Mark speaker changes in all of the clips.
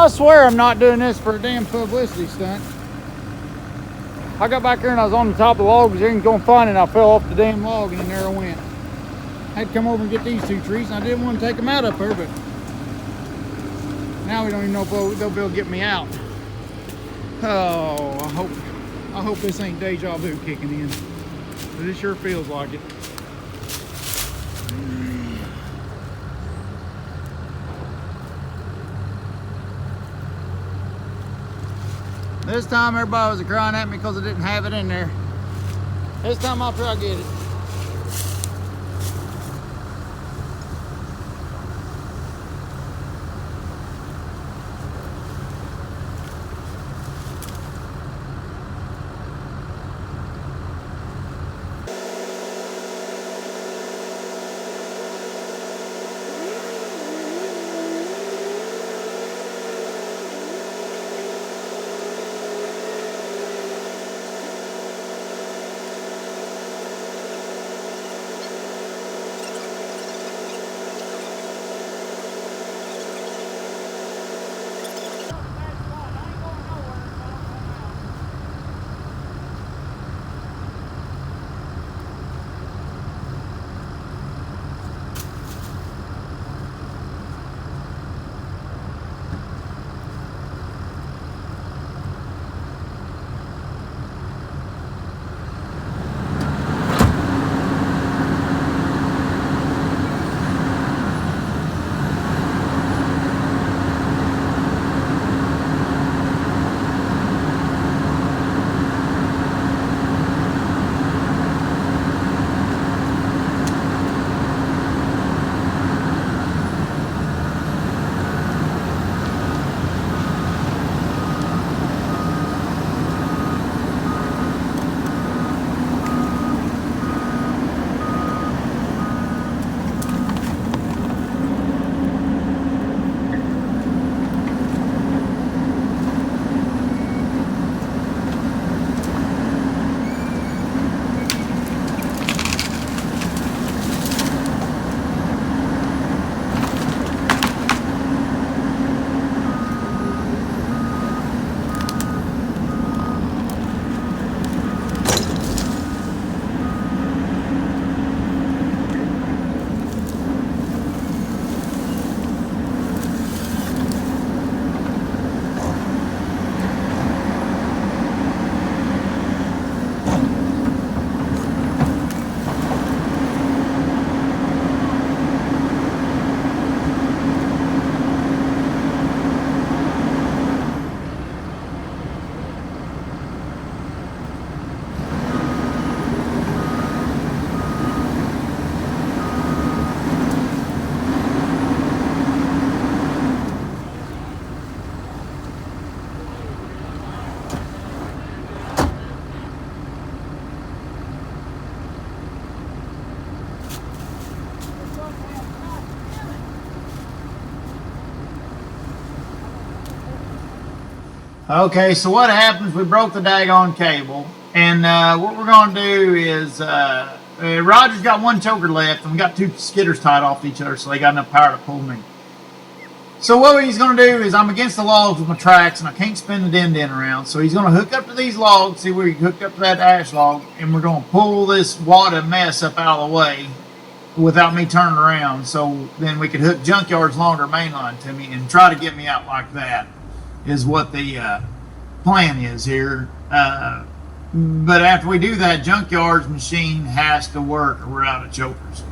Speaker 1: I swear I'm not doing this for a damn publicity stunt. I got back here and I was on the top of the log, because there ain't gonna find it, and I fell off the damn log, and then there I went. I had to come over and get these 2 trees, and I didn't want to take them out up there, but now we don't even know if they'll be able to get me out. Oh, I hope this ain't deja vu kicking in, but it sure feels like it. This time everybody was crying at me because I didn't have it in there. This time I'll try to get it. Okay, so what happens, we broke the daggone cable, and what we're going to do is, Roger's got 1 choker left, and we got 2 skidders tied off to each other, so they got enough power to pull me. So what he's going to do is, I'm against the logs with my tracks, and I can't spin the din around, so he's going to hook up to these logs, see where he hooked up to that ash log, and we're going to pull this wad of mess up out of the way without me turning around, so then we could hook Junkyard's longer mainline to me and try to get me out like that. Is what the plan is here. But after we do that, Junkyard's machine has to work or we're out of chokers.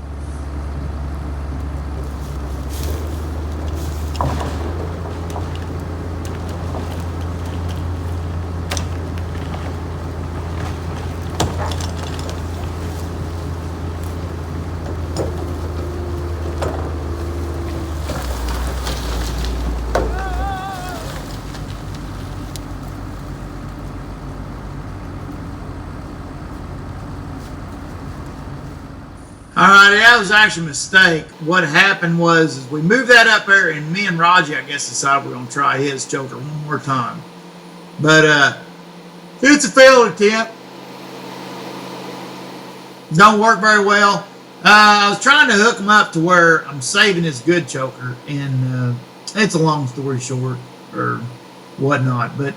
Speaker 1: Alright, that was actually a mistake. What happened was is we moved that up there, and me and Raji, I guess, decided we're going to try his choker one more time. But it's a failed attempt. Don't work very well. I was trying to hook him up to where I'm saving his good choker, and it's a long story short. or whatnot. But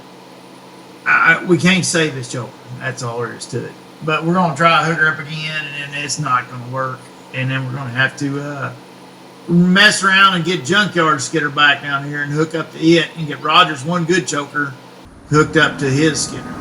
Speaker 1: we can't save this choker. That's all there is to it. But we're going to try to hook her up again, and it's not going to work. And then we're going to have to mess around and get Junkyard skidder back down here and hook up to it and get Roger's one good choker hooked up to his skidder.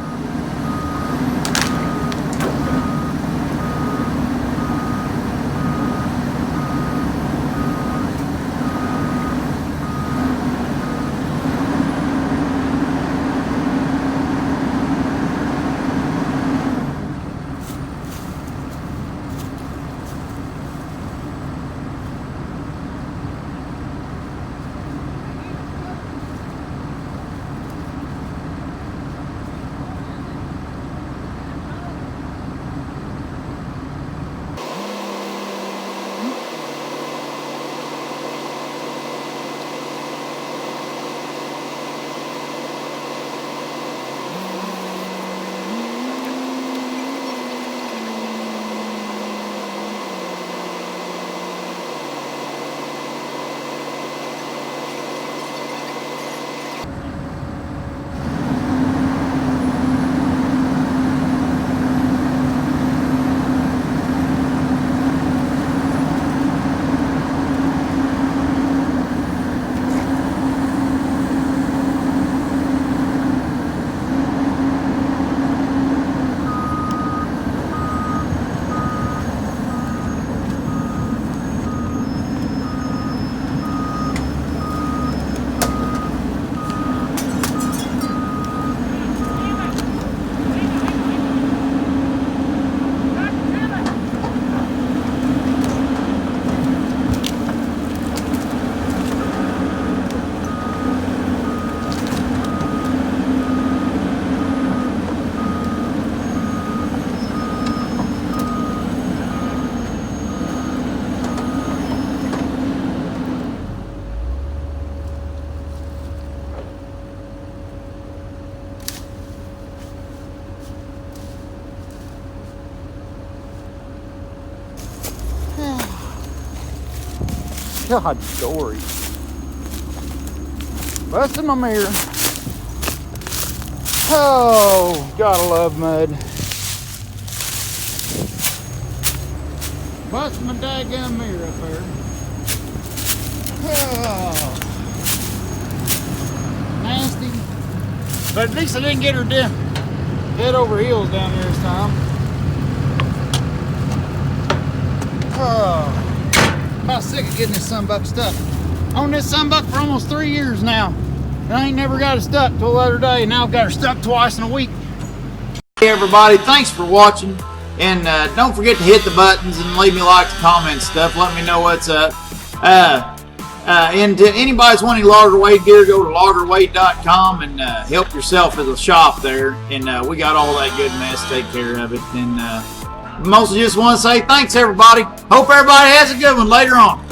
Speaker 2: God, story. Busting my mirror. Oh, gotta love mud. Busting my daggum mirror up there. Oh, nasty. But at least I didn't get her head over heels down there this time. Oh. About sick of getting this sunbuck stuck. On this sunbuck for almost 3 years now. And I ain't never got it stuck till the other day. Now I've got her stuck twice in a week.
Speaker 1: Hey everybody, thanks for watching. And don't forget to hit the buttons and leave me likes, comments, stuff. Let me know what's up. And to anybody's wanting logger weight gear, go to loggerweight.com and help yourself at the shop there. And we got all that good mess. Take care of it. And mostly just want to say thanks, everybody. Hope everybody has a good one later on.